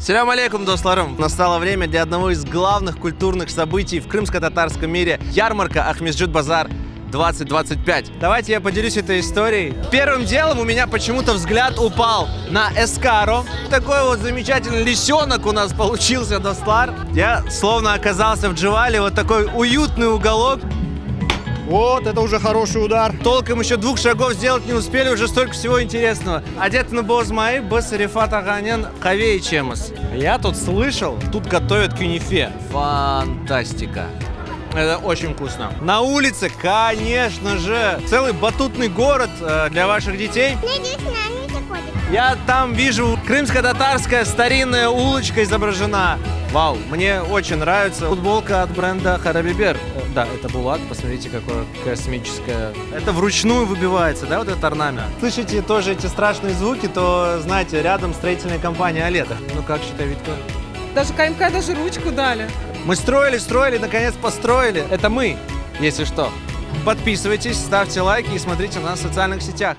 Салям алейкум, досларым! Настало время для одного из главных культурных событий в крымско-татарском мире – ярмарка Ахмеджит Базар 2025. Давайте я поделюсь этой историей. Первым делом у меня почему-то взгляд упал на Эскаро. Такой вот замечательный лисенок у нас получился, дослар. Я словно оказался в Дживале, вот такой уютный уголок. Вот, это уже хороший удар. Толком еще 2 шагов сделать не успели, уже столько всего интересного. Одет на Бозмай, Басарифат Аганян, Хавей Чемас. Я тут слышал, тут готовят кюнифе. Фантастика. Это очень вкусно. На улице, конечно же, целый батутный город для ваших детей. Я там вижу крымско-татарская старинная улочка изображена. Вау, мне очень нравится. Футболка от бренда Харабибер. Да, это Булат, посмотрите, какое космическое. Это вручную выбивается, да, вот этот орнамент. Слышите тоже эти страшные звуки, то, знаете, рядом строительная компания Оледа. Ну как, считай, Витька? Даже КМК даже ручку дали. Мы строили, наконец построили. Это мы, если что. Подписывайтесь, ставьте лайки и смотрите нас в социальных сетях.